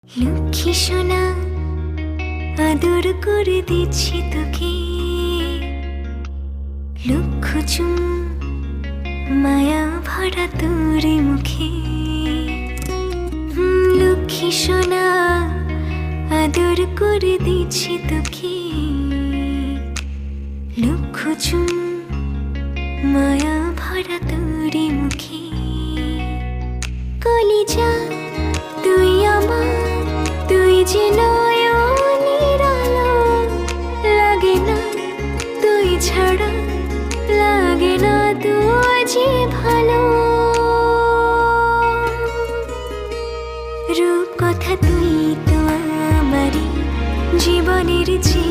লক্ষ্মী সোনা আদর করে দিচ্ছি তোকে, লক্ষ চুমু মায়া ভরা তোর মুখে। লক্ষ্মী সোনা আদর করে দিচ্ছি তোকে, লক্ষ চুমু মায়া ভরা তোর মুখে। কলিজা তুই আমার, তুই যে নয়নের আলো, লাগে না তুই ছাড়া, লাগে না তুই যে ভালো। রূপ কথা তুই তো আমারই জীবনের যে